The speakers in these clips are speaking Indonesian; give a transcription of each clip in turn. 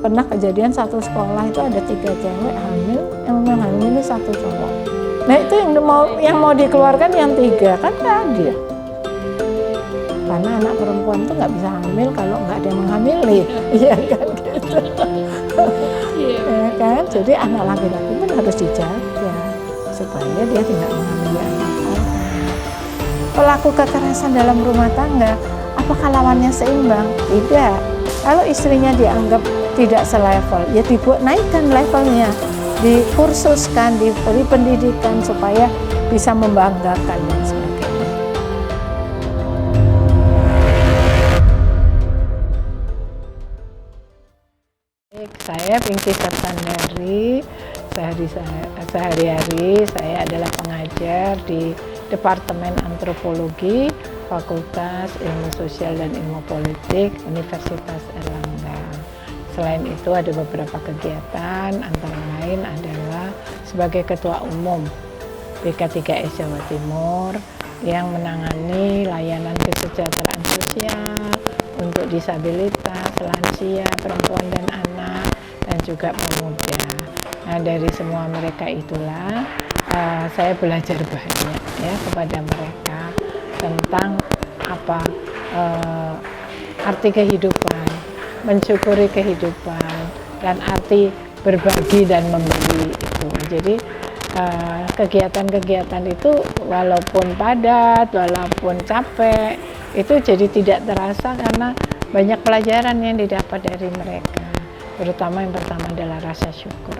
pernah kejadian satu sekolah itu ada 3 cewek hamil, yang hamil itu 1 cowok. Nah itu yang mau dikeluarkan yang 3 kan nggak adil. Karena anak perempuan tuh nggak bisa hamil kalau nggak ada yang menghamili, iya kan gitu. Ya kan, jadi anak laki-laki pun harus dijaga supaya dia tidak menghamili anak orang. Pelaku kekerasan dalam rumah tangga, apakah lawannya seimbang? Tidak. Kalau istrinya dianggap tidak selevel, ya dibuat naikkan levelnya, dikursuskan, diberi pendidikan supaya bisa membanggakan dan sebagainya. Saya Pingti Sertandari, sehari-hari saya adalah pengajar di Departemen Antropologi Fakultas Ilmu Sosial dan Ilmu Politik Universitas Erlangga. Selain itu ada beberapa kegiatan, antara lain adalah sebagai Ketua Umum BK3S Jawa Timur yang menangani layanan kesejahteraan sosial untuk disabilitas, lansia, perempuan dan anak, dan juga pemuda. Nah dari semua mereka itulah saya belajar banyak ya kepada mereka tentang apa arti kehidupan, mensyukuri kehidupan, dan arti berbagi dan memberi itu. Jadi kegiatan-kegiatan itu walaupun padat, walaupun capek, itu jadi tidak terasa karena banyak pelajaran yang didapat dari mereka. Terutama yang pertama adalah rasa syukur.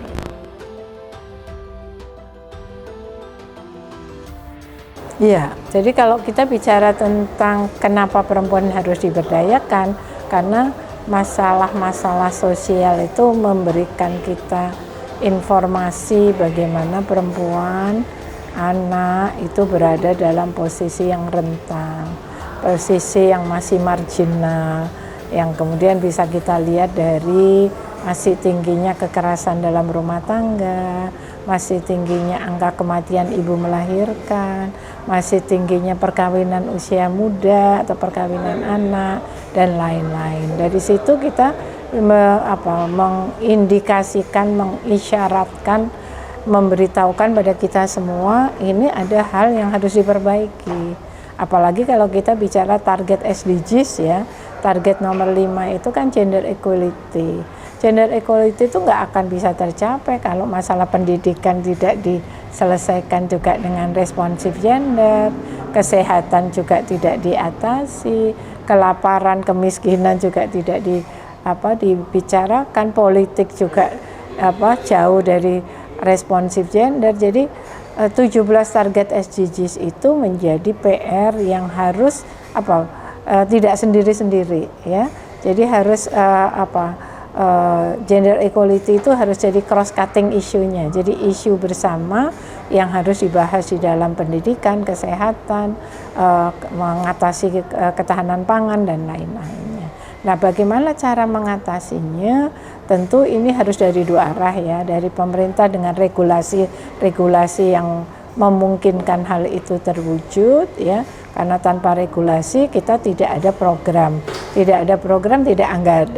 Iya, jadi kalau kita bicara tentang kenapa perempuan harus diberdayakan, karena masalah-masalah sosial itu memberikan kita informasi bagaimana perempuan, anak itu berada dalam posisi yang rentan, posisi yang masih marginal, yang kemudian bisa kita lihat dari masih tingginya kekerasan dalam rumah tangga, masih tingginya angka kematian ibu melahirkan, masih tingginya perkawinan usia muda atau perkawinan anak, dan lain-lain. Dari situ kita mengindikasikan, mengisyaratkan, memberitahukan pada kita semua ini ada hal yang harus diperbaiki. Apalagi kalau kita bicara target SDGs ya, target nomor 5 itu kan gender equality. Gender equality itu nggak akan bisa tercapai kalau masalah pendidikan tidak diselesaikan juga dengan responsif gender, kesehatan juga tidak diatasi, kelaparan, kemiskinan juga tidak dibicarakan, politik juga jauh dari responsif gender. Jadi 17 target SDGs itu menjadi PR yang harus tidak sendiri-sendiri ya. Jadi harus gender equality itu harus jadi cross cutting isunya. Jadi isu bersama yang harus dibahas di dalam pendidikan, kesehatan, mengatasi ketahanan pangan dan lain-lainnya. Nah, bagaimana cara mengatasinya? Tentu ini harus dari 2 arah ya, dari pemerintah dengan regulasi yang memungkinkan hal itu terwujud ya. Karena tanpa regulasi kita tidak ada program, tidak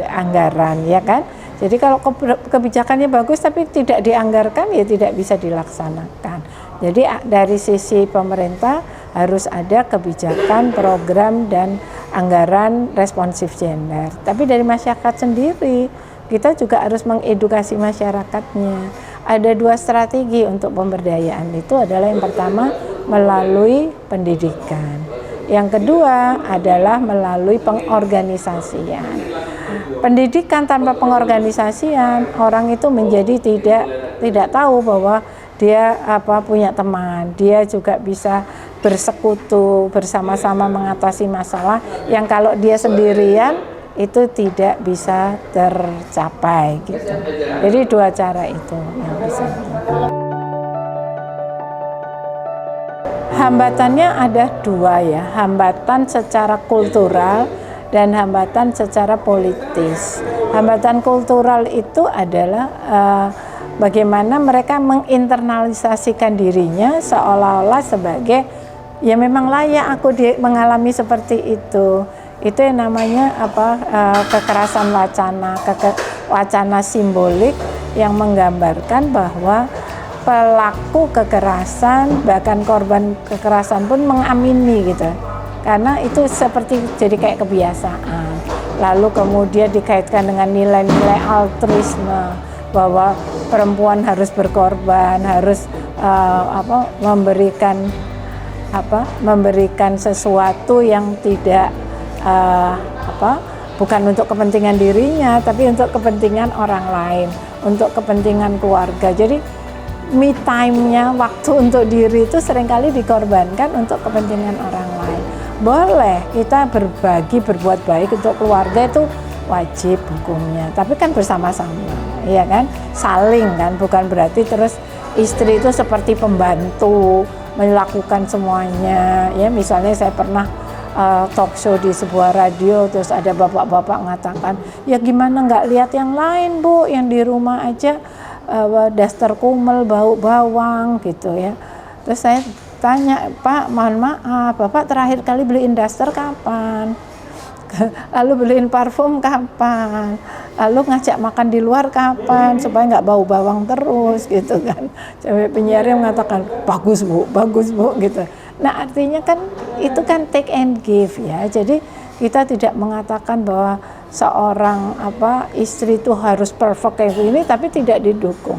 anggaran ya kan. Jadi kalau kebijakannya bagus tapi tidak dianggarkan ya tidak bisa dilaksanakan. Jadi dari sisi pemerintah harus ada kebijakan, program, dan anggaran responsif gender. Tapi dari masyarakat sendiri kita juga harus mengedukasi masyarakatnya. Ada 2 strategi untuk pemberdayaan, itu adalah yang pertama melalui pendidikan. Yang kedua adalah melalui pengorganisasian. Pendidikan tanpa pengorganisasian, orang itu menjadi tidak tahu bahwa dia punya teman, dia juga bisa bersekutu, bersama-sama mengatasi masalah yang kalau dia sendirian itu tidak bisa tercapai gitu. Jadi 2 cara itu yang bisa. Hambatannya ada 2 ya, hambatan secara kultural dan hambatan secara politis. Hambatan kultural itu adalah bagaimana mereka menginternalisasikan dirinya seolah-olah sebagai ya memang layak aku mengalami seperti itu. Itu yang namanya kekerasan wacana, wacana simbolik yang menggambarkan bahwa pelaku kekerasan, bahkan korban kekerasan pun mengamini gitu, karena itu seperti jadi kayak kebiasaan. Lalu kemudian dikaitkan dengan nilai-nilai altruisme, bahwa perempuan harus berkorban, harus memberikan sesuatu yang tidak bukan untuk kepentingan dirinya, tapi untuk kepentingan orang lain, untuk kepentingan keluarga. Jadi me time-nya, waktu untuk diri itu seringkali dikorbankan untuk kepentingan orang lain. Boleh kita berbagi, berbuat baik untuk keluarga, itu wajib hukumnya, tapi kan bersama-sama, ya kan, saling kan, bukan berarti terus istri itu seperti pembantu melakukan semuanya. Ya, misalnya saya pernah talk show di sebuah radio, terus ada bapak-bapak mengatakan, ya gimana nggak lihat yang lain Bu, yang di rumah aja daster kumel, bau bawang gitu ya. Terus saya tanya, Pak, mohon maaf, Bapak terakhir kali beliin daster kapan? Lalu beliin parfum kapan? Lalu ngajak makan di luar kapan? Supaya nggak bau bawang terus gitu kan. Cewek penyiarnya mengatakan, bagus Bu gitu. Nah, artinya kan itu kan take and give ya. Jadi kita tidak mengatakan bahwa seorang istri itu harus perfect kayak gini, tapi tidak didukung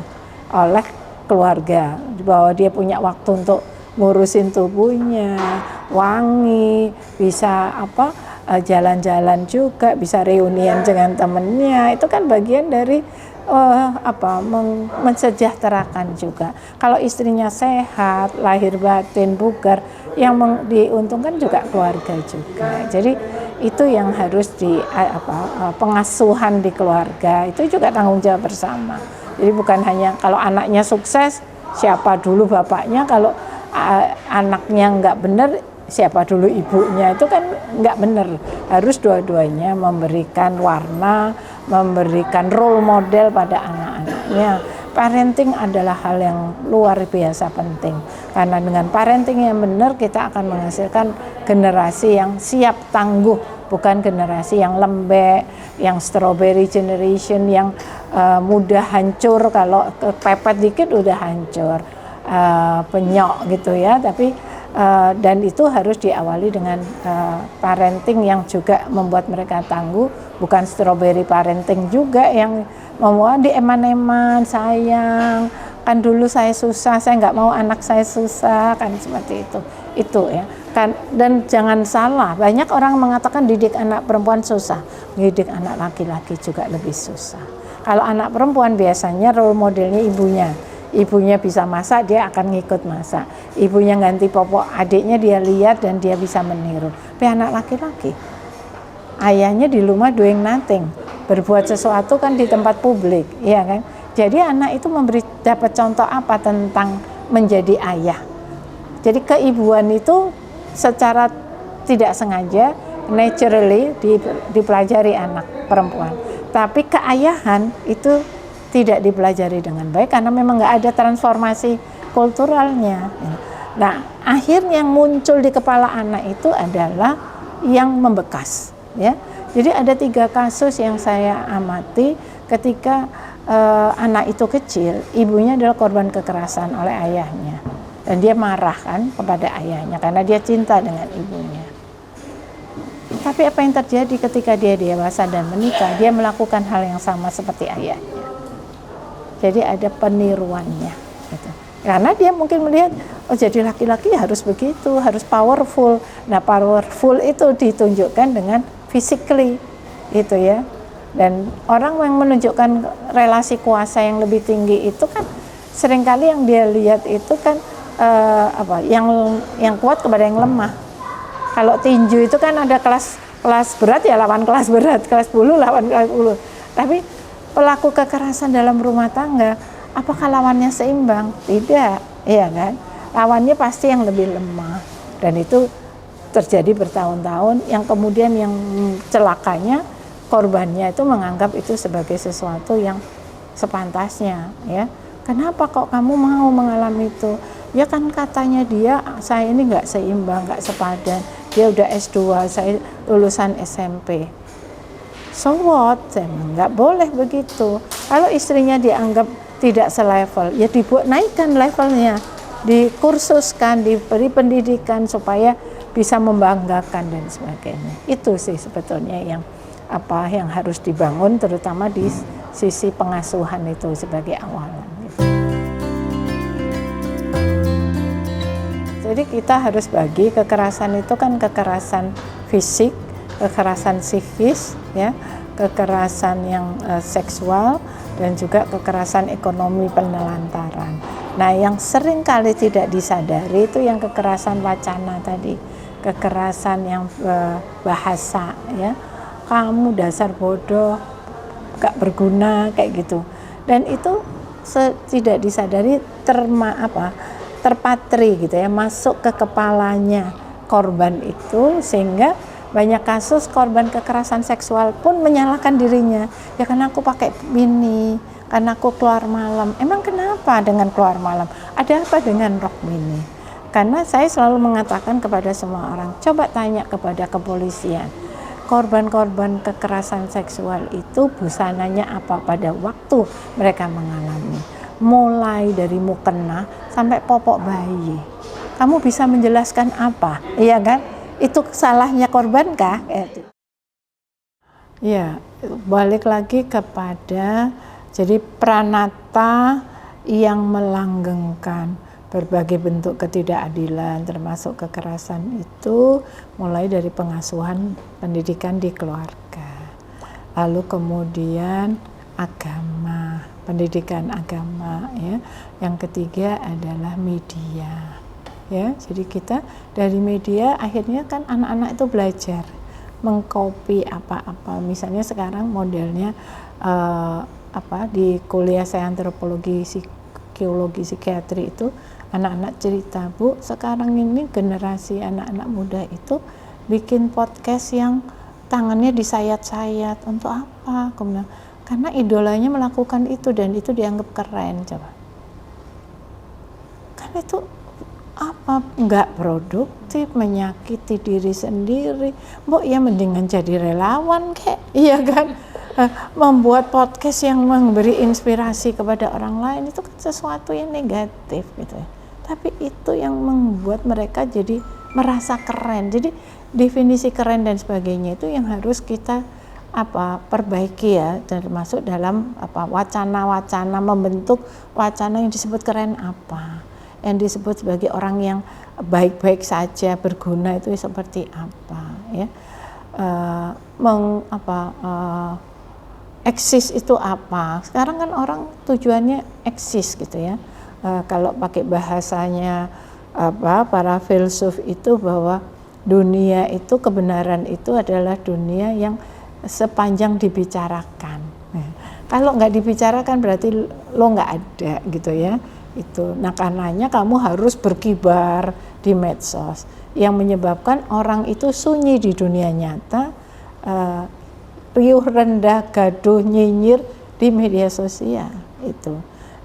oleh keluarga, bahwa dia punya waktu untuk ngurusin tubuhnya, wangi, bisa jalan-jalan juga, bisa reunian dengan temennya. Itu kan bagian dari mensejahterakan juga. Kalau istrinya sehat, lahir batin, bugar, yang diuntungkan juga keluarga juga. Jadi itu yang harus pengasuhan di keluarga itu juga tanggung jawab bersama. Jadi bukan hanya kalau anaknya sukses, siapa dulu bapaknya, kalau anaknya nggak benar, siapa dulu ibunya, itu kan nggak benar. Harus dua-duanya memberikan warna, memberikan role model pada anak-anaknya. Parenting adalah hal yang luar biasa penting, karena dengan parenting yang benar kita akan menghasilkan generasi yang siap tangguh, bukan generasi yang lembek, yang strawberry generation, yang mudah hancur, kalau kepepet dikit udah hancur, penyok gitu ya. Tapi dan itu harus diawali dengan parenting yang juga membuat mereka tangguh, bukan strawberry parenting juga yang membuat di eman-eman, sayang, kan dulu saya susah, saya nggak mau anak saya susah, kan seperti itu ya kan. Dan jangan salah, banyak orang mengatakan didik anak perempuan susah, didik anak laki-laki juga lebih susah. Kalau anak perempuan biasanya role modelnya ibunya bisa masak, dia akan ngikut masak. Ibunya ganti popok adiknya, dia lihat dan dia bisa meniru. Tapi anak laki-laki, ayahnya di rumah doing nothing, berbuat sesuatu kan di tempat publik, ya kan. Jadi anak itu dapat contoh apa tentang menjadi ayah. Jadi keibuan itu secara tidak sengaja, naturally dipelajari anak perempuan. Tapi keayahan itu tidak dipelajari dengan baik karena memang nggak ada transformasi kulturalnya. Nah, akhirnya yang muncul di kepala anak itu adalah yang membekas, ya. Jadi ada 3 kasus yang saya amati ketika anak itu kecil, ibunya adalah korban kekerasan oleh ayahnya, dan dia marah kan kepada ayahnya karena dia cinta dengan ibunya. Tapi apa yang terjadi ketika dia dewasa dan menikah? Dia melakukan hal yang sama seperti ayahnya. Jadi ada peniruannya gitu. Karena dia mungkin melihat, oh jadi laki-laki harus begitu, harus powerful. Nah, powerful itu ditunjukkan dengan physically gitu ya. Dan orang yang menunjukkan relasi kuasa yang lebih tinggi itu kan seringkali yang dia lihat itu kan yang kuat kepada yang lemah. Kalau tinju itu kan ada kelas berat ya lawan kelas berat, kelas bulu lawan kelas bulu. Tapi pelaku kekerasan dalam rumah tangga, apakah lawannya seimbang? Tidak, ya kan? Lawannya pasti yang lebih lemah, dan itu terjadi bertahun-tahun. Yang kemudian yang celakanya, korbannya itu menganggap itu sebagai sesuatu yang sepantasnya, ya. Kenapa kok kamu mau mengalami itu? Ya kan katanya dia, saya ini nggak seimbang, nggak sepadan. Dia udah S2, saya lulusan SMP. So what? Nggak boleh begitu. Kalau istrinya dianggap tidak selevel, ya dibuat naikkan levelnya, dikursuskan, diberi pendidikan supaya bisa membanggakan dan sebagainya. Itu sih sebetulnya yang harus dibangun, terutama di sisi pengasuhan itu sebagai awalan. Jadi kita harus bagi kekerasan itu kan kekerasan fisik, kekerasan psikis, ya, kekerasan yang seksual, dan juga kekerasan ekonomi penelantaran. Nah, yang sering kali tidak disadari itu yang kekerasan wacana tadi, kekerasan yang bahasa, ya, kamu dasar bodoh, gak berguna, kayak gitu. Dan itu tidak disadari terpatri gitu ya, masuk ke kepalanya korban itu, sehingga banyak kasus korban kekerasan seksual pun menyalahkan dirinya. Ya karena aku pakai mini, karena aku keluar malam. Emang kenapa dengan keluar malam? Ada apa dengan rok mini? Karena saya selalu mengatakan kepada semua orang, coba tanya kepada kepolisian, korban-korban kekerasan seksual itu busananya apa pada waktu mereka mengalami? Mulai dari mukena sampai popok bayi. Kamu bisa menjelaskan apa? Iya kan? Itu salahnya korban kah? Ya, balik lagi kepada jadi pranata yang melanggengkan berbagai bentuk ketidakadilan termasuk kekerasan itu mulai dari pengasuhan pendidikan di keluarga. Lalu kemudian agama, pendidikan agama, ya. Yang ketiga adalah media, ya. Jadi kita dari media akhirnya kan anak-anak itu belajar mengcopy apa-apa. Misalnya sekarang modelnya di kuliah saya antropologi, psikologi, psikiatri itu anak-anak cerita, Bu, sekarang ini generasi anak-anak muda itu bikin podcast yang tangannya disayat-sayat. Untuk apa? Kemudian karena idolanya melakukan itu dan itu dianggap keren, coba. Karena itu nggak produktif, menyakiti diri sendiri. Mbok ya mendingan jadi relawan kek, iya kan? Membuat podcast yang memberi inspirasi kepada orang lain itu kan sesuatu yang negatif gitu ya. Tapi itu yang membuat mereka jadi merasa keren. Jadi definisi keren dan sebagainya itu yang harus kita perbaiki ya, termasuk dalam wacana-wacana, membentuk wacana yang disebut keren apa, yang disebut sebagai orang yang baik-baik saja berguna itu seperti apa, ya. Eksis itu apa? Sekarang kan orang tujuannya eksis gitu ya. Kalau pakai bahasanya para filsuf itu bahwa dunia itu, kebenaran itu adalah dunia yang sepanjang dibicarakan. Kalau nggak dibicarakan berarti lo nggak ada gitu ya. Itu. Nah karenanya kamu harus berkibar di medsos yang menyebabkan orang itu sunyi di dunia nyata, riuh rendah, gaduh, nyinyir di media sosial itu.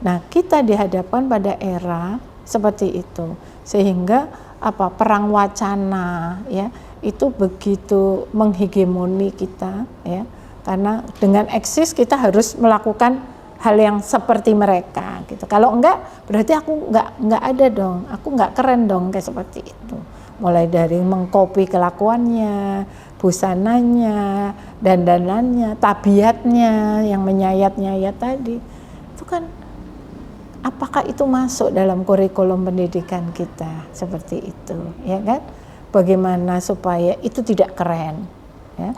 Nah kita dihadapkan pada era seperti itu sehingga perang wacana ya itu begitu menghegemoni kita ya, karena dengan eksis kita harus melakukan hal yang seperti mereka gitu. Kalau enggak berarti aku enggak ada dong, aku enggak keren dong kayak seperti itu. Mulai dari mengcopy kelakuannya, busananya, dandanannya, tabiatnya yang menyayat-nyayat tadi. Itu kan apakah itu masuk dalam kurikulum pendidikan kita seperti itu, ya kan? Bagaimana supaya itu tidak keren ya.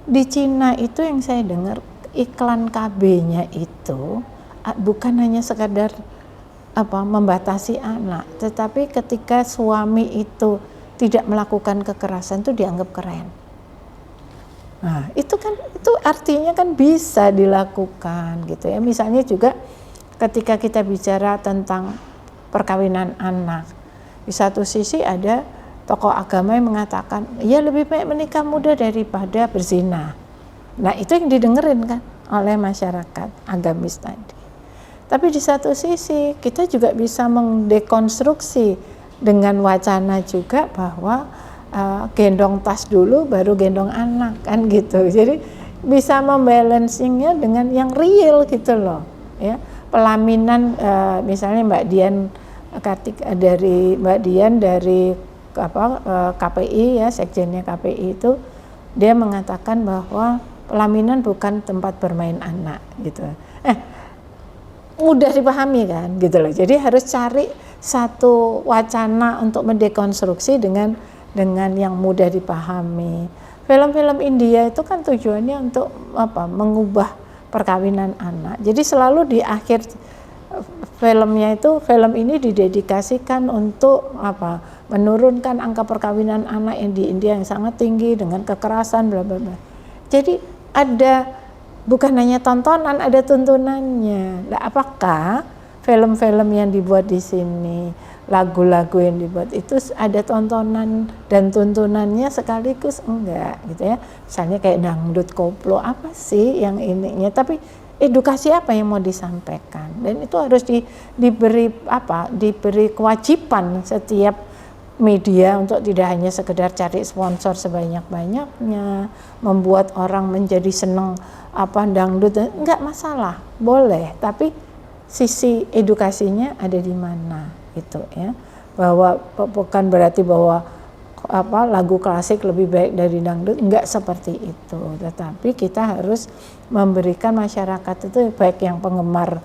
Di Cina itu yang saya dengar iklan KB-nya itu bukan hanya sekadar membatasi anak, tetapi ketika suami itu tidak melakukan kekerasan itu dianggap keren. Nah, itu artinya kan bisa dilakukan gitu ya. Misalnya juga ketika kita bicara tentang perkawinan anak, di satu sisi ada tokoh agama yang mengatakan, ya lebih baik menikah muda daripada berzina. Nah itu yang didengerin kan oleh masyarakat agamis tadi. Tapi di satu sisi kita juga bisa mendekonstruksi dengan wacana juga bahwa gendong tas dulu baru gendong anak kan gitu. Jadi bisa membalancingnya dengan yang real gitu loh ya. Pelaminan misalnya Mbak Dian dari KPI ya, sekjennya KPI itu dia mengatakan bahwa pelaminan bukan tempat bermain anak gitu. Mudah dipahami kan gitu loh. Jadi harus cari satu wacana untuk mendekonstruksi dengan yang mudah dipahami. Film-film India itu kan tujuannya untuk mengubah perkawinan anak. Jadi selalu di akhir filmnya itu, film ini didedikasikan untuk menurunkan angka perkawinan anak yang di India yang sangat tinggi dengan kekerasan bla bla bla. Jadi ada bukan hanya tontonan, ada tuntunannya. Nah, apakah film-film yang dibuat di sini, lagu-lagu yang dibuat itu ada tontonan dan tuntunannya sekaligus? Enggak gitu ya. Misalnya kayak dangdut koplo, apa sih yang ininya, tapi edukasi apa yang mau disampaikan, dan itu harus diberi kewajiban setiap media untuk tidak hanya sekedar cari sponsor sebanyak-banyaknya, membuat orang menjadi seneng dangdut, enggak masalah, boleh, tapi sisi edukasinya ada di mana gitu ya. Bahwa bukan berarti bahwa lagu klasik lebih baik dari dangdut, enggak seperti itu, tetapi kita harus memberikan masyarakat itu, baik yang penggemar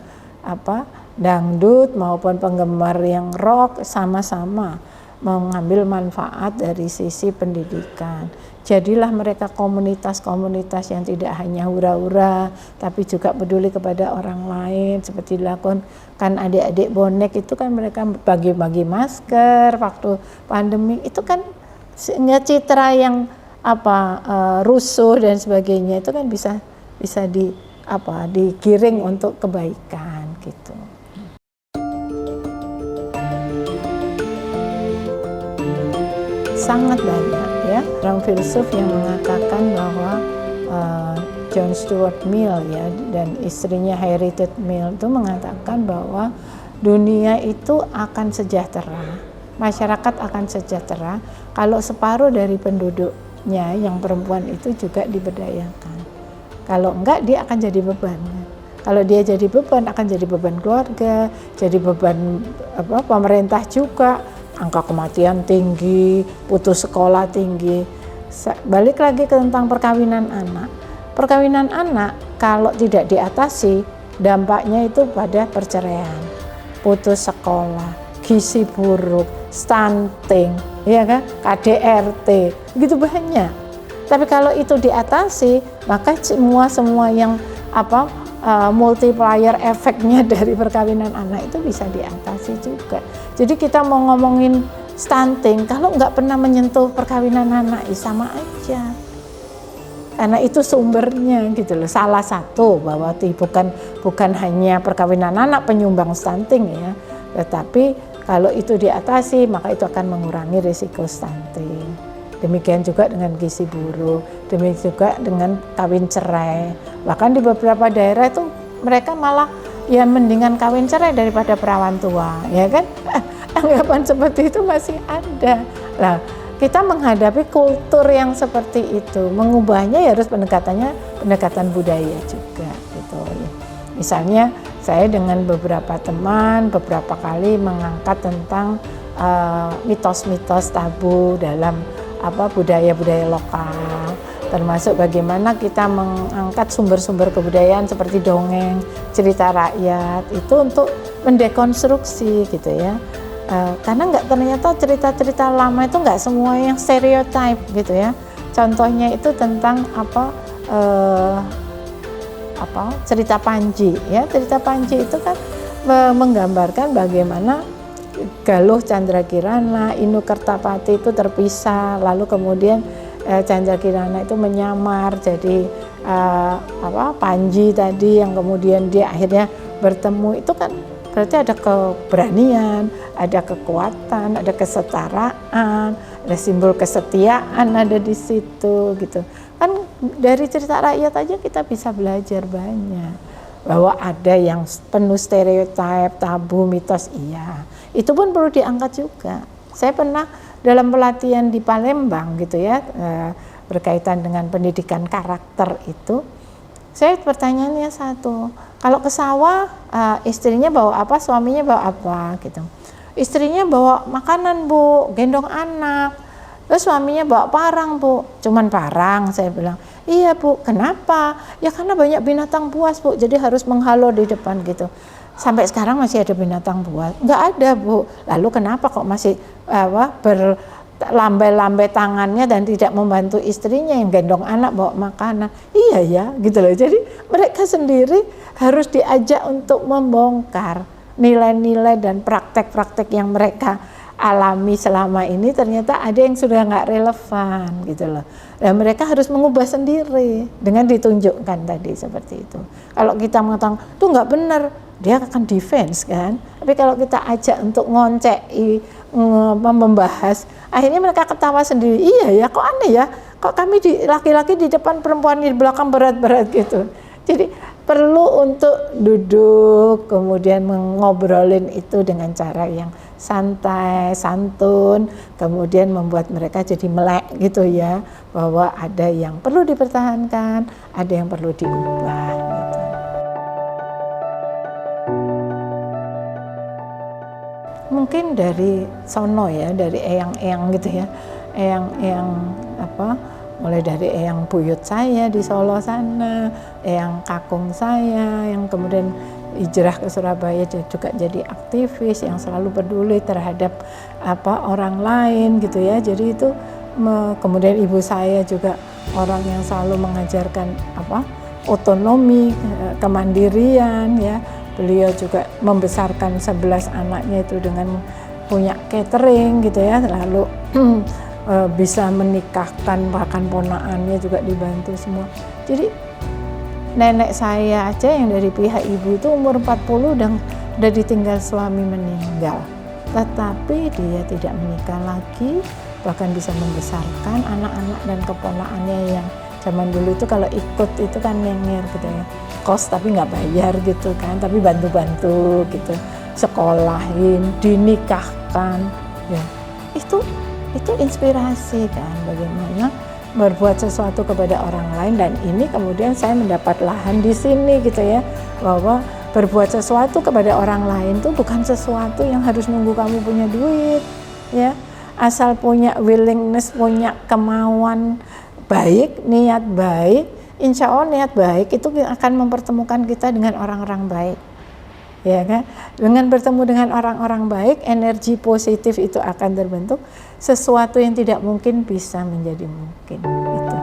dangdut maupun penggemar yang rock, sama-sama mengambil manfaat dari sisi pendidikan. Jadilah mereka komunitas-komunitas yang tidak hanya hura-hura, tapi juga peduli kepada orang lain, seperti dilakukan adik-adik bonek itu kan, mereka bagi-bagi masker waktu pandemi itu kan, sehingga citra yang rusuh dan sebagainya itu kan bisa digiring untuk kebaikan gitu. Sangat banyak ya orang filsuf yang mengatakan bahwa John Stuart Mill ya dan istrinya Harriet Mill itu mengatakan bahwa dunia itu akan sejahtera, masyarakat akan sejahtera kalau separuh dari penduduknya yang perempuan itu juga diberdayakan. Kalau enggak, dia akan jadi beban. Kalau dia jadi beban, akan jadi beban keluarga, jadi beban pemerintah juga. Angka kematian tinggi, putus sekolah tinggi. Balik lagi ke tentang perkawinan anak. Perkawinan anak kalau tidak diatasi, dampaknya itu pada perceraian, putus sekolah, gizi buruk, stunting, ya kan, KDRT, gitu banyak. Tapi kalau itu diatasi, maka semua yang multiplier efeknya dari perkawinan anak itu bisa diatasi juga. Jadi kita mau ngomongin stunting, kalau nggak pernah menyentuh perkawinan anak, sama aja. Karena itu sumbernya gitu loh. Salah satu bahwa bukan hanya perkawinan anak penyumbang stunting ya, tetapi kalau itu diatasi maka itu akan mengurangi risiko stunting. Demikian juga dengan gizi buruk, demikian juga dengan kawin cerai. Bahkan di beberapa daerah itu mereka malah ya mendingan kawin cerai daripada perawan tua, ya kan? Anggapan seperti itu masih ada. Nah, kita menghadapi kultur yang seperti itu, mengubahnya ya harus pendekatan budaya juga gitu. Misalnya saya dengan beberapa teman beberapa kali mengangkat tentang mitos-mitos tabu dalam budaya-budaya lokal, termasuk bagaimana kita mengangkat sumber-sumber kebudayaan seperti dongeng, cerita rakyat itu untuk mendekonstruksi gitu ya. Karena ternyata cerita-cerita lama itu nggak semua yang stereotip gitu ya. Contohnya itu tentang cerita Panji ya. Cerita Panji itu kan menggambarkan bagaimana Galuh Candrakirana, Inu Kertapati itu terpisah, lalu kemudian Candrakirana itu menyamar jadi Panji tadi, yang kemudian dia akhirnya bertemu. Itu kan berarti ada keberanian, ada kekuatan, ada kesetaraan, ada simbol kesetiaan ada di situ gitu. Kan dari cerita rakyat aja kita bisa belajar banyak. Bahwa ada yang penuh stereotip, tabu, mitos, iya. Itu pun perlu diangkat juga. Saya pernah dalam pelatihan di Palembang gitu ya, berkaitan dengan pendidikan karakter itu, saya pertanyaannya satu, kalau ke sawah istrinya bawa apa, suaminya bawa apa gitu. Istrinya bawa makanan Bu, gendong anak, terus suaminya bawa parang Bu, cuman parang. Saya bilang, iya Bu, kenapa? Ya karena banyak binatang buas Bu, jadi harus menghalau di depan gitu. Sampai sekarang masih ada binatang buas? Nggak ada Bu. Lalu kenapa kok masih berlambai-lambai tangannya dan tidak membantu istrinya yang gendong anak bawa makanan? Iya ya, gitu loh. Jadi mereka sendiri harus diajak untuk membongkar nilai-nilai dan praktek-praktek yang mereka alami selama ini, ternyata ada yang sudah nggak relevan gitu loh. Dan mereka harus mengubah sendiri dengan ditunjukkan tadi seperti itu. Kalau kita mengatakan itu nggak benar, dia akan defense kan. Tapi kalau kita ajak untuk ngoncei, membahas, akhirnya mereka ketawa sendiri. Iya ya, kok aneh ya, kok kami laki-laki di depan, perempuan di belakang berat-berat gitu. Jadi perlu untuk duduk kemudian mengobrolin itu dengan cara yang santai, santun, kemudian membuat mereka jadi melek gitu ya, bahwa ada yang perlu dipertahankan, ada yang perlu diubah gitu. Mungkin dari sono ya, dari eyang-eyang gitu ya, eyang-eyang mulai dari eyang buyut saya di Solo sana, eyang kakung saya yang kemudian hijrah ke Surabaya juga jadi aktivis yang selalu peduli terhadap orang lain gitu ya. Jadi itu kemudian ibu saya juga orang yang selalu mengajarkan otonomi, kemandirian ya. Beliau juga membesarkan 11 anaknya itu dengan punya catering gitu ya, lalu bisa menikahkan bahkan ponakannya juga dibantu semua. Jadi nenek saya aja yang dari pihak ibu itu umur 40 udah ditinggal suami meninggal, tetapi dia tidak menikah lagi, bahkan bisa membesarkan anak-anak dan keponakannya yang zaman dulu itu kalau ikut itu kan nyengir gitu ya, kos tapi nggak bayar gitu kan, tapi bantu-bantu gitu, sekolahin, dinikahkan ya. Itu inspirasi kan, bagaimana berbuat sesuatu kepada orang lain. Dan ini kemudian saya mendapat lahan di sini gitu ya, bahwa berbuat sesuatu kepada orang lain itu bukan sesuatu yang harus nunggu kamu punya duit ya, asal punya willingness, punya kemauan baik, niat baik, insya Allah niat baik itu akan mempertemukan kita dengan orang-orang baik ya kan. Dengan bertemu dengan orang-orang baik, energi positif itu akan terbentuk, sesuatu yang tidak mungkin bisa menjadi mungkin itu.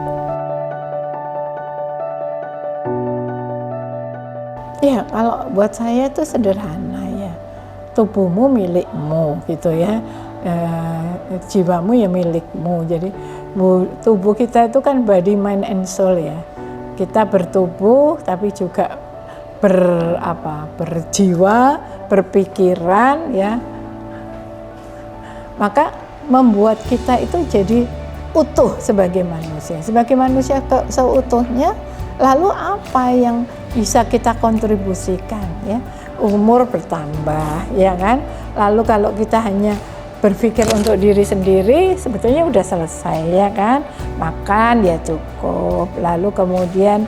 Ya kalau buat saya itu sederhana ya, tubuhmu milikmu gitu ya, jiwamu ya milikmu. Jadi tubuh kita itu kan body, mind and soul ya. Kita bertubuh tapi juga berjiwa, berpikiran ya. Maka membuat kita itu jadi utuh sebagai manusia seutuhnya. Lalu apa yang bisa kita kontribusikan ya? Umur bertambah ya kan. Lalu kalau kita hanya berpikir untuk diri sendiri sebetulnya udah selesai ya kan. Makan ya cukup. Lalu kemudian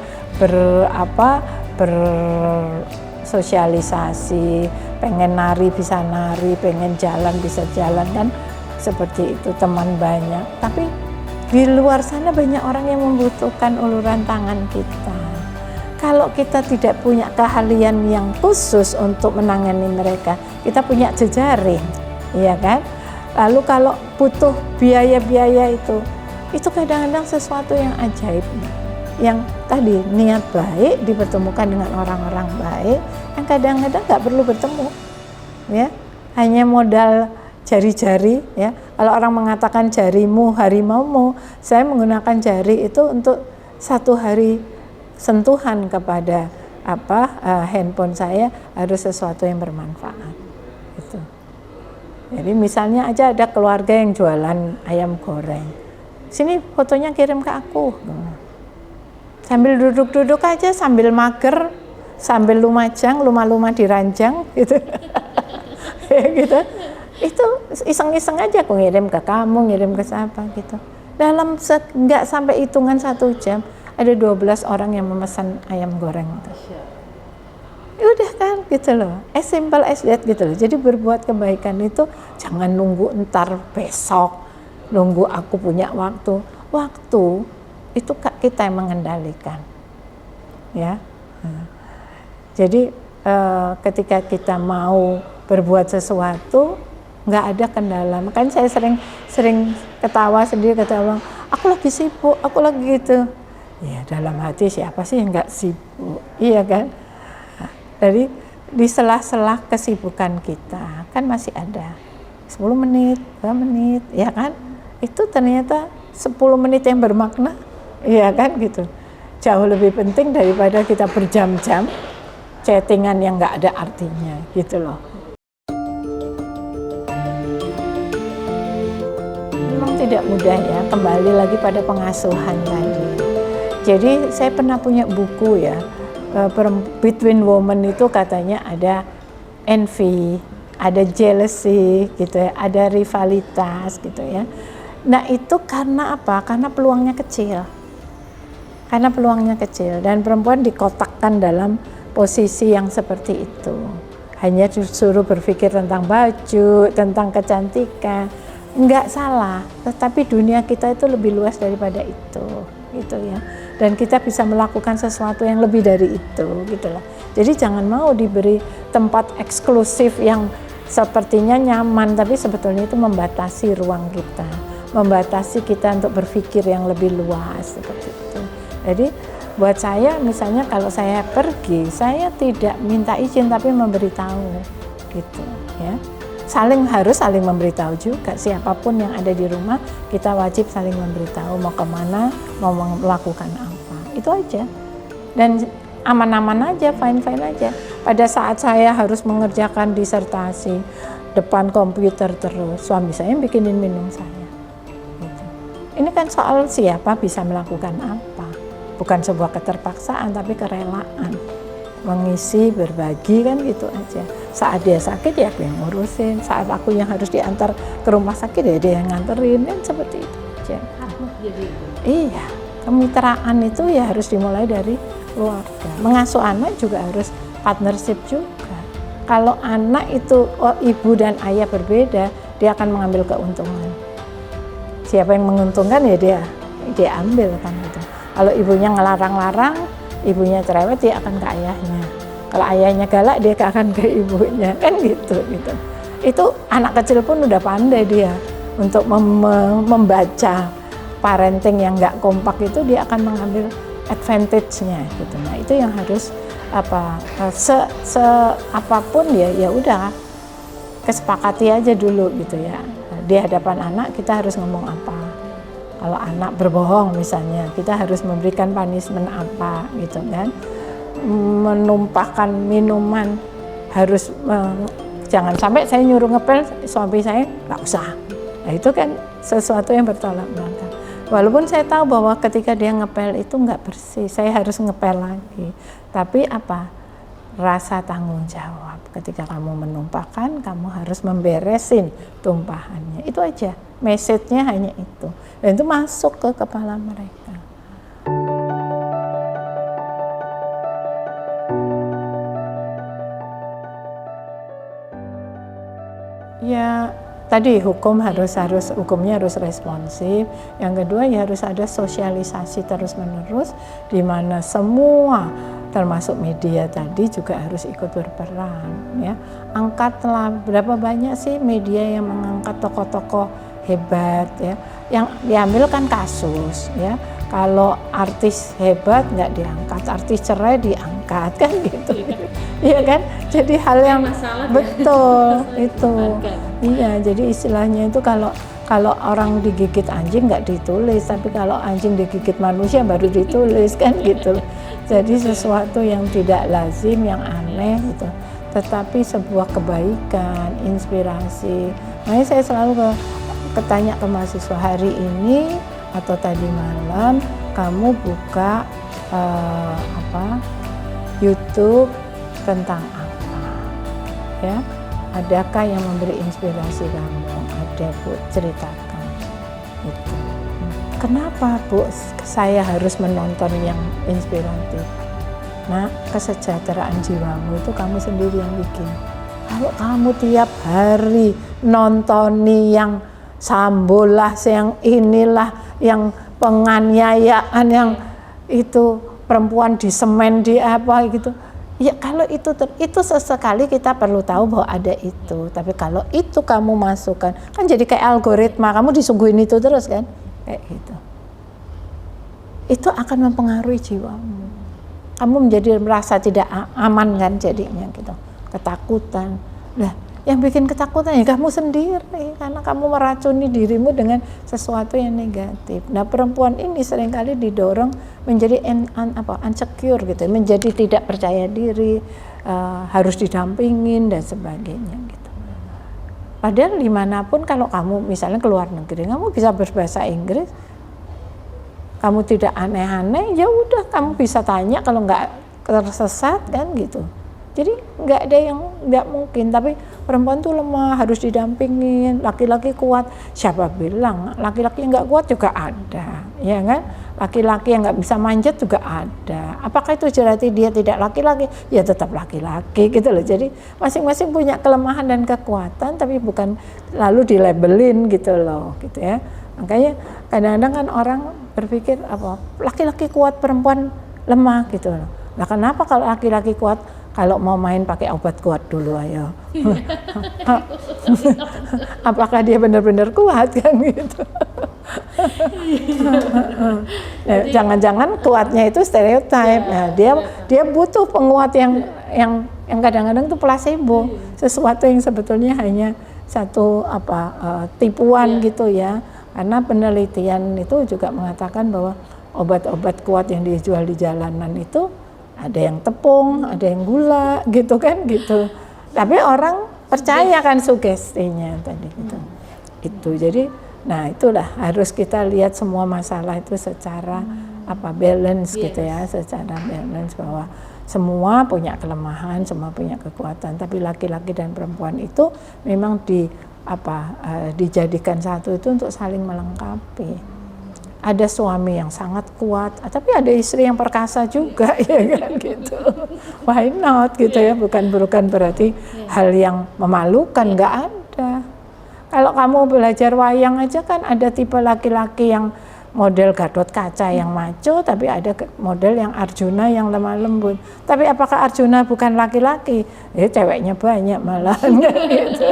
bersosialisasi, pengen nari bisa nari, pengen jalan bisa jalan kan, seperti itu, teman banyak. Tapi di luar sana banyak orang yang membutuhkan uluran tangan kita. Kalau kita tidak punya keahlian yang khusus untuk menangani mereka, kita punya jejaring, ya kan? Lalu kalau butuh biaya-biaya itu kadang-kadang sesuatu yang ajaib. Yang tadi niat baik dipertemukan dengan orang-orang baik yang kadang-kadang nggak perlu bertemu ya, hanya modal jari-jari ya. Kalau orang mengatakan jarimu harimaumu, saya menggunakan jari itu untuk satu hari sentuhan kepada handphone saya harus sesuatu yang bermanfaat gitu. Jadi misalnya aja ada keluarga yang jualan ayam goreng, sini fotonya kirim ke aku. Sambil duduk-duduk aja, sambil mager, sambil lumajang, lumah-lumah diranjang gitu. Gitu. Itu iseng-iseng aja aku ngirim ke kamu, ngirim ke siapa gitu. Dalam nggak sampai hitungan 1 jam, ada 12 orang yang memesan ayam goreng itu. Ya udah kan gitu loh, as simple as that gitu loh. Jadi berbuat kebaikan itu jangan nunggu entar besok, nunggu aku punya waktu. Waktu itu kita yang mengendalikan, ya. Jadi ketika kita mau berbuat sesuatu, nggak ada kendala. Makanya saya sering ketawa sendiri, ketawa, aku lagi sibuk, aku lagi gitu. Ya dalam hati siapa sih yang nggak sibuk, iya kan? Jadi di sela-sela kesibukan kita kan masih ada 10 menit, 2 menit, ya kan? Itu ternyata 10 menit yang bermakna, ya kan gitu. Jauh lebih penting daripada kita berjam-jam chattingan yang nggak ada artinya gitu loh. Memang tidak mudah ya, kembali lagi pada pengasuhan tadi. Jadi saya pernah punya buku ya, Between Women itu katanya ada envy, ada jealousy gitu ya, ada rivalitas gitu ya. Nah itu karena apa? Karena peluangnya kecil. Karena peluangnya kecil dan perempuan dikotakkan dalam posisi yang seperti itu. Hanya disuruh berpikir tentang baju, tentang kecantikan. Enggak salah, tetapi dunia kita itu lebih luas daripada itu, gitu ya. Dan kita bisa melakukan sesuatu yang lebih dari itu, gitu lah. Jadi jangan mau diberi tempat eksklusif yang sepertinya nyaman, tapi sebetulnya itu membatasi ruang kita, membatasi kita untuk berpikir yang lebih luas, seperti itu. Jadi buat saya misalnya kalau saya pergi, saya tidak minta izin tapi memberitahu, gitu ya. Harus saling memberitahu juga, siapapun yang ada di rumah kita wajib saling memberitahu mau kemana, mau melakukan apa, itu aja. Dan aman-aman aja, fine-fine aja. Pada saat saya harus mengerjakan disertasi depan komputer terus, suami saya bikinin minum saya gitu. Ini kan soal siapa bisa melakukan apa, bukan sebuah keterpaksaan tapi kerelaan, mengisi, berbagi kan gitu aja. Saat dia sakit ya aku yang ngurusin, saat aku yang harus diantar ke rumah sakit ya dia yang nganterin, kan seperti itu aja. Iya, kemitraan itu ya harus dimulai dari keluarga. Mengasuh anak juga harus partnership juga. Kalau anak itu ibu dan ayah berbeda, dia akan mengambil keuntungan. Siapa yang menguntungkan ya dia ambil kan gitu. Kalau ibunya ngelarang-larang, ibunya cerewet, dia akan ke ayahnya. Kalau ayahnya galak, dia akan ke ibunya, kan gitu. Itu anak kecil pun udah pandai dia untuk membaca parenting yang nggak kompak itu, dia akan mengambil advantage-nya gitu. Nah itu yang harus apapun ya udah kesepakati aja dulu gitu ya. Di hadapan anak kita harus ngomong apa. Kalau anak berbohong misalnya, kita harus memberikan punishment apa gitu kan. Menumpahkan minuman harus jangan sampai saya nyuruh ngepel, suami saya nggak usah. Nah itu kan sesuatu yang bertolak belakang. Walaupun saya tahu bahwa ketika dia ngepel itu nggak bersih, saya harus ngepel lagi. Tapi apa? Rasa tanggung jawab. Ketika kamu menumpahkan, kamu harus memberesin tumpahannya. Itu aja. Message-nya hanya itu. Dan itu masuk ke kepala mereka. Ya tadi hukumnya harus responsif. Yang kedua ya harus ada sosialisasi terus-menerus di mana semua termasuk media tadi juga harus ikut berperan ya. Angkatlah berapa banyak sih media yang mengangkat tokoh-tokoh hebat ya. Yang diambil kan kasus ya. Kalau artis hebat nggak diangkat, artis cerai diangkat kan gitu. Iya kan? Jadi hal yang betul itu. Iya, jadi istilahnya itu kalau orang digigit anjing nggak ditulis, tapi kalau anjing digigit manusia baru ditulis kan gitu. Jadi sesuatu yang tidak lazim, yang aneh gitu. Tetapi sebuah kebaikan, inspirasi. Makanya saya selalu ketanya ke mahasiswa, hari ini atau tadi malam kamu buka YouTube tentang apa ya, adakah yang memberi inspirasi kamu, ada Bu, ceritakan itu. kenapa Bu saya harus menonton yang inspiratif? Nah, kesejahteraan jiwamu itu kamu sendiri yang bikin. Kalau kamu tiap hari nontoni yang sambolah, yang inilah, yang penganiayaan, yang itu perempuan di semen, di apa gitu. Ya kalau itu sesekali kita perlu tahu bahwa ada itu. Tapi kalau itu kamu masukkan, kan jadi kayak algoritma, kamu disuguhin itu terus kan, kayak gitu. Itu akan mempengaruhi jiwamu. Kamu menjadi merasa tidak aman kan jadinya gitu, ketakutan. Nah, yang bikin ketakutan ya kamu sendiri, karena kamu meracuni dirimu dengan sesuatu yang negatif. Nah, perempuan ini seringkali didorong menjadi insecure gitu, menjadi tidak percaya diri, harus didampingin dan sebagainya gitu. Padahal dimanapun, kalau kamu misalnya ke luar negeri, kamu bisa berbahasa Inggris, kamu tidak aneh-aneh, ya udah kamu bisa tanya, kalau nggak tersesat kan gitu. Jadi nggak ada yang nggak mungkin, tapi perempuan tuh lemah, harus didampingin, laki-laki kuat. Siapa bilang laki-laki yang nggak kuat juga ada, ya kan? Laki-laki yang nggak bisa manjat juga ada. Apakah itu berarti dia tidak laki-laki? Ya tetap laki-laki gitu loh. Jadi masing-masing punya kelemahan dan kekuatan, tapi bukan lalu dilabelin gitu loh, gitu ya. Makanya kadang-kadang kan orang berpikir apa, laki-laki kuat, perempuan lemah gitu loh. Nah, kenapa kalau laki-laki kuat, kalau mau main pakai obat kuat dulu ayo. Apakah dia benar-benar kuat kan gitu. Jangan-jangan kuatnya itu stereotip. Nah, dia butuh penguat yang kadang-kadang itu placebo, sesuatu yang sebetulnya hanya satu tipuan gitu ya. Karena penelitian itu juga mengatakan bahwa obat-obat kuat yang dijual di jalanan itu ada yang tepung, ada yang gula, gitu kan, gitu. Tapi orang percaya kan sugestinya tadi gitu. Itu jadi, nah itulah harus kita lihat semua masalah itu secara balance gitu ya, secara balance bahwa semua punya kelemahan, semua punya kekuatan. Tapi laki-laki dan perempuan itu memang dijadikan satu itu untuk saling melengkapi. Ada suami yang sangat kuat, tapi ada istri yang perkasa juga, ya kan gitu. Why not gitu ya? Bukan berarti hal yang memalukan, nggak ada. Kalau kamu belajar wayang aja kan ada tipe laki-laki yang model Gatot Kaca yang maco, tapi ada model yang Arjuna yang lemah lembut. Tapi apakah Arjuna bukan laki-laki? Ceweknya banyak malah gitu.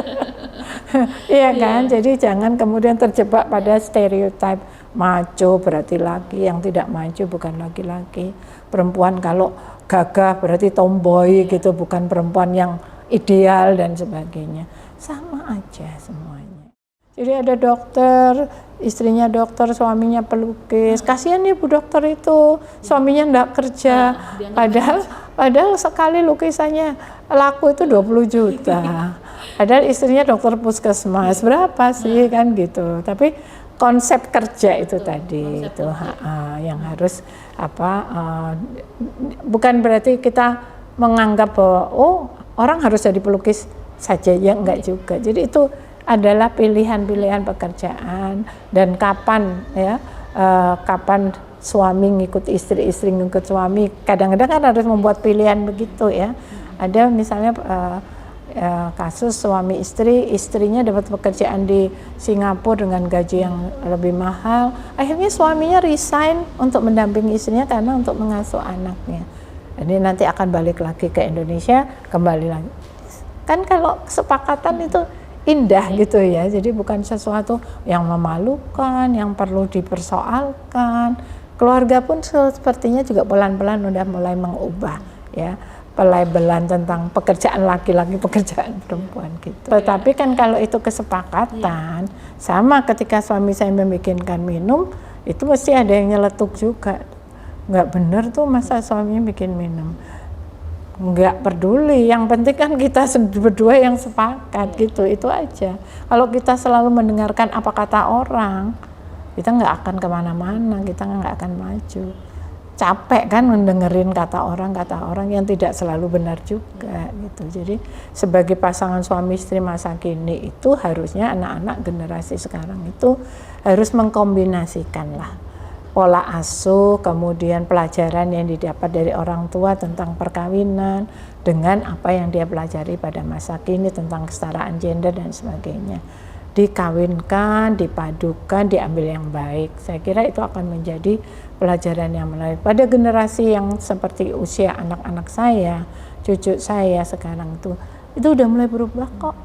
Iya kan? Jadi jangan kemudian terjebak pada stereotip. Maco berarti laki, yang tidak maco bukan laki-laki. Perempuan kalau gagah berarti tomboy gitu, bukan perempuan yang ideal dan sebagainya. Sama aja semuanya. Jadi ada dokter, istrinya dokter, suaminya pelukis. Kasihan ya Bu dokter itu, suaminya enggak kerja. Padahal sekali lukisannya laku itu 20 juta. Padahal istrinya dokter puskesmas, berapa sih kan gitu. Tapi konsep kerja itu tadi itu yang harus bukan berarti kita menganggap bahwa orang harus jadi pelukis saja, ya enggak juga. Jadi itu adalah pilihan-pilihan pekerjaan dan kapan kapan suami ngikut istri, istri ngikut suami. Kadang-kadang kan harus membuat pilihan begitu ya. Ada misalnya kasus suami istri, istrinya dapat pekerjaan di Singapura dengan gaji yang lebih mahal, akhirnya suaminya resign untuk mendampingi istrinya karena untuk mengasuh anaknya. Ini nanti akan balik lagi ke Indonesia, kembali lagi. Kan kalau kesepakatan itu indah gitu ya, jadi bukan sesuatu yang memalukan, yang perlu dipersoalkan. Keluarga pun sepertinya juga pelan-pelan udah mulai mengubah ya pelabelan tentang pekerjaan laki-laki, pekerjaan perempuan gitu. Tetapi kan kalau itu kesepakatan, sama ketika suami saya membikinkan minum, itu mesti ada yang nyeletuk juga. Nggak bener tuh masa suaminya bikin minum. Nggak peduli, yang penting kan kita berdua yang sepakat gitu, itu aja. Kalau kita selalu mendengarkan apa kata orang, kita nggak akan kemana-mana, kita nggak akan maju. Capek kan mendengerin kata orang yang tidak selalu benar juga gitu. Jadi sebagai pasangan suami istri masa kini itu harusnya anak-anak generasi sekarang itu harus mengkombinasikan lah pola asuh, kemudian pelajaran yang didapat dari orang tua tentang perkawinan dengan apa yang dia pelajari pada masa kini tentang kesetaraan gender dan sebagainya. Dikawinkan, dipadukan, diambil yang baik. Saya kira itu akan menjadi pelajaran yang menarik. Pada generasi yang seperti usia anak-anak saya, cucu saya sekarang itu udah mulai berubah kok.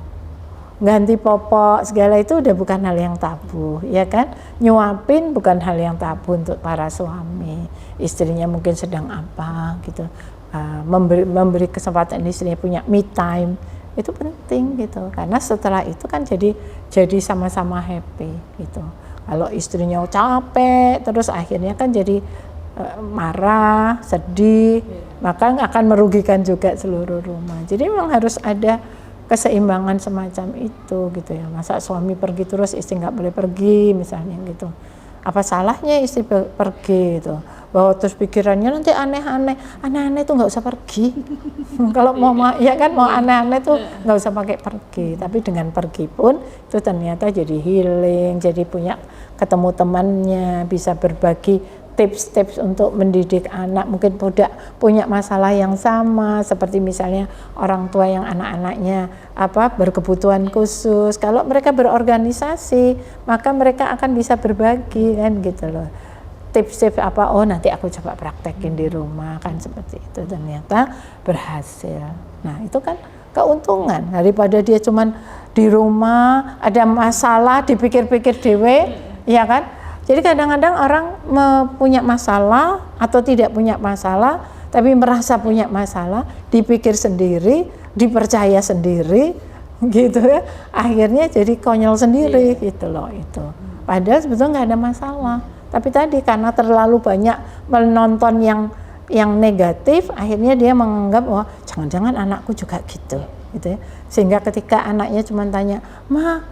Ganti popok segala itu udah bukan hal yang tabu, ya kan? Nyuapin bukan hal yang tabu untuk para suami. Istrinya mungkin sedang apa gitu, memberi kesempatan istrinya punya me time itu penting gitu. Karena setelah itu kan jadi sama-sama happy gitu. Kalau istrinya capek terus akhirnya kan jadi marah, sedih, maka akan merugikan juga seluruh rumah. Jadi memang harus ada keseimbangan semacam itu gitu ya. Masa suami pergi terus istri nggak boleh pergi misalnya gitu. Apa salahnya istri pergi gitu? Bahwa terus pikirannya nanti aneh-aneh itu nggak usah pergi. Kalau mau ya kan mau aneh-aneh tuh nggak usah pakai pergi. Tapi dengan pergi pun itu ternyata jadi healing, jadi ketemu temannya, bisa berbagi tips-tips untuk mendidik anak, mungkin punya masalah yang sama seperti misalnya orang tua yang anak-anaknya berkebutuhan khusus. Kalau mereka berorganisasi, maka mereka akan bisa berbagi kan gitu loh. Tips-tips nanti aku coba praktekin di rumah kan seperti itu, ternyata berhasil. Nah, itu kan keuntungan daripada dia cuman di rumah ada masalah dipikir-pikir dewe, ya kan? Jadi kadang-kadang orang punya masalah atau tidak punya masalah, tapi merasa punya masalah, dipikir sendiri, dipercaya sendiri, gitu ya. Akhirnya jadi konyol sendiri, gitu loh itu. Padahal sebetulnya nggak ada masalah. Tapi tadi karena terlalu banyak menonton yang negatif, akhirnya dia menganggap jangan-jangan anakku juga gitu ya. Sehingga ketika anaknya cuma tanya, "Ma,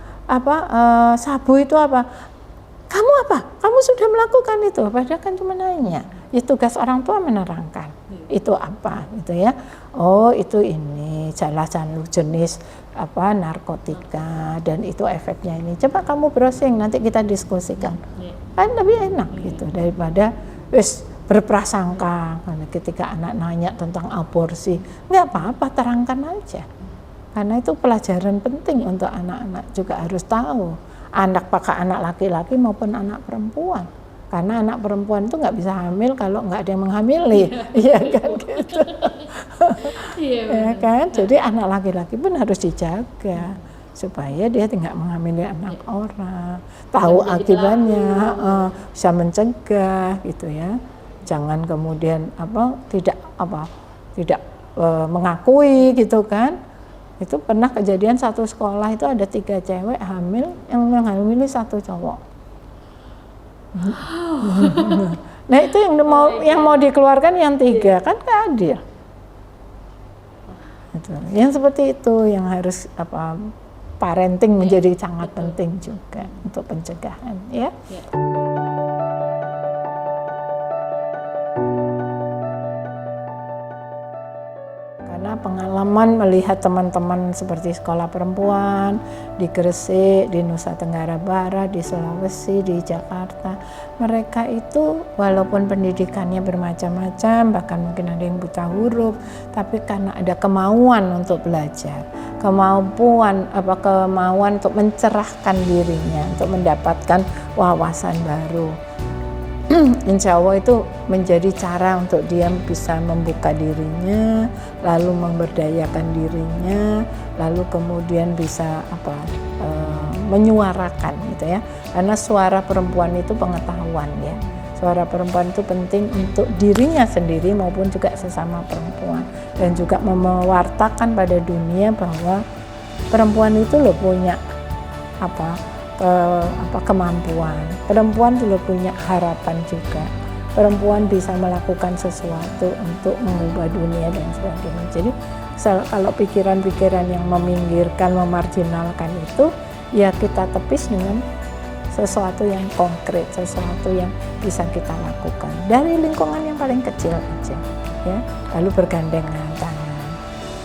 sabu itu apa?" Kamu apa? Kamu sudah melakukan itu? Padahal kan cuma nanya. Ya tugas orang tua menerangkan. Itu apa? Gitu ya. Oh, itu ini salah satu jenis narkotika dan itu efeknya ini. Coba kamu browsing nanti kita diskusikan. Kan lebih enak gitu daripada berprasangka ketika anak nanya tentang aborsi. Enggak apa-apa, terangkan aja. Karena itu pelajaran penting untuk anak-anak juga harus tahu. Apakah anak laki-laki maupun anak perempuan, karena anak perempuan itu nggak bisa hamil kalau nggak ada yang menghamili, iya kan gitu, ya kan. Jadi anak laki-laki pun harus dijaga supaya dia tidak menghamili anak orang, tahu akibatnya, bisa mencegah gitu ya. Jangan kemudian tidak mengakui gitu kan. Itu pernah kejadian satu sekolah itu ada 3 cewek hamil, yang menghamili 1 cowok. Nah itu yang mau dikeluarkan yang 3 kan nggak adil. Yang seperti itu yang harus parenting menjadi sangat penting juga untuk pencegahan ya. Pengalaman melihat teman-teman seperti sekolah perempuan di Gresik, di Nusa Tenggara Barat, di Sulawesi, di Jakarta, mereka itu walaupun pendidikannya bermacam-macam, bahkan mungkin ada yang buta huruf, tapi karena ada kemauan untuk belajar, kemauan untuk mencerahkan dirinya, untuk mendapatkan wawasan baru. Insya Allah itu menjadi cara untuk dia bisa membuka dirinya, lalu memberdayakan dirinya, lalu kemudian bisa menyuarakan gitu ya. Karena suara perempuan itu pengetahuan ya. Suara perempuan itu penting untuk dirinya sendiri maupun juga sesama perempuan, dan juga mewartakan pada dunia bahwa perempuan itu punya kemampuan. Perempuan juga punya harapan juga. Perempuan bisa melakukan sesuatu untuk mengubah dunia dan sebagainya. Jadi kalau pikiran-pikiran yang meminggirkan, memarginalkan itu, ya kita tepis dengan sesuatu yang konkret, sesuatu yang bisa kita lakukan dari lingkungan yang paling kecil aja, ya. Lalu bergandengan tangan.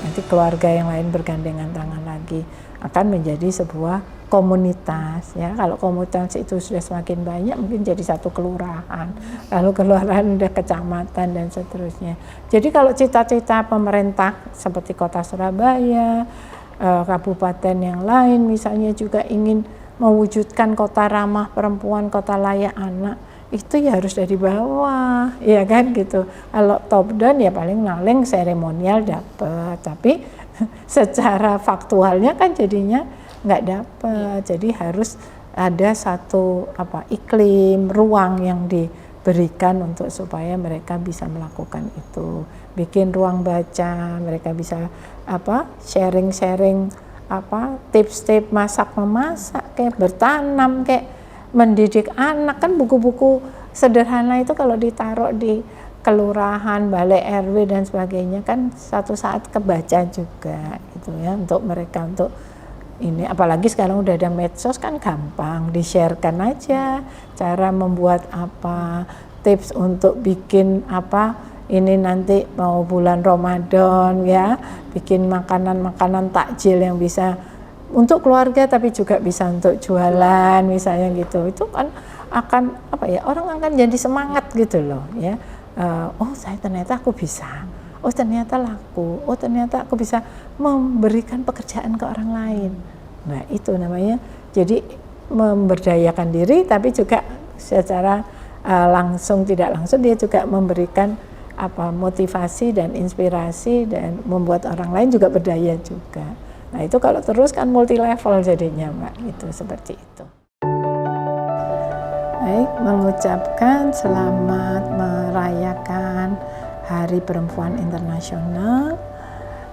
Nanti keluarga yang lain bergandengan tangan lagi. lagi, akan menjadi sebuah komunitas ya. Kalau komunitas itu sudah semakin banyak mungkin jadi satu kelurahan, lalu kelurahan udah kecamatan dan seterusnya. Jadi kalau cita-cita pemerintah seperti Kota Surabaya, kabupaten yang lain misalnya juga ingin mewujudkan kota ramah perempuan, kota layak anak, itu ya harus dari bawah, ya kan gitu. Kalau top down ya paling seremonial dapat, tapi secara faktualnya kan jadinya nggak dapat. Jadi harus ada satu iklim, ruang yang diberikan untuk supaya mereka bisa melakukan itu. Bikin ruang baca, mereka bisa sharing-sharing tips-tips masak memasak, kayak bertanam, kayak mendidik anak. Kan buku-buku sederhana itu kalau ditaruh di kelurahan, balai RW dan sebagainya kan satu saat kebaca juga gitu ya, untuk mereka untuk ini. Apalagi sekarang udah ada medsos kan gampang di-sharekan aja cara membuat tips untuk bikin ini nanti mau bulan Ramadan ya, bikin makanan-makanan takjil yang bisa untuk keluarga tapi juga bisa untuk jualan misalnya gitu. Itu kan akan orang akan jadi semangat gitu loh ya. Ternyata aku bisa. Ternyata laku. Ternyata aku bisa memberikan pekerjaan ke orang lain. Nah, itu namanya jadi memberdayakan diri tapi juga secara langsung tidak langsung dia juga memberikan motivasi dan inspirasi dan membuat orang lain juga berdaya juga. Nah, itu kalau terus kan multi level jadinya, Mbak, itu seperti itu. Baik, mengucapkan selamat merayakan Hari Perempuan Internasional.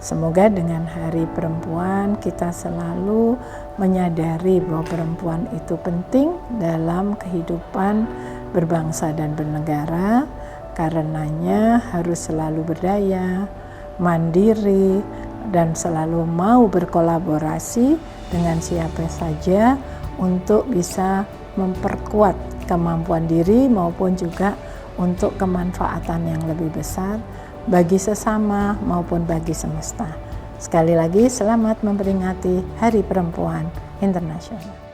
Semoga dengan Hari Perempuan kita selalu menyadari bahwa perempuan itu penting dalam kehidupan berbangsa dan bernegara. Karenanya harus selalu berdaya, mandiri, dan selalu mau berkolaborasi dengan siapa saja untuk bisa memperkuat kemampuan diri maupun juga untuk kemanfaatan yang lebih besar bagi sesama maupun bagi semesta. Sekali lagi selamat memperingati Hari Perempuan Internasional.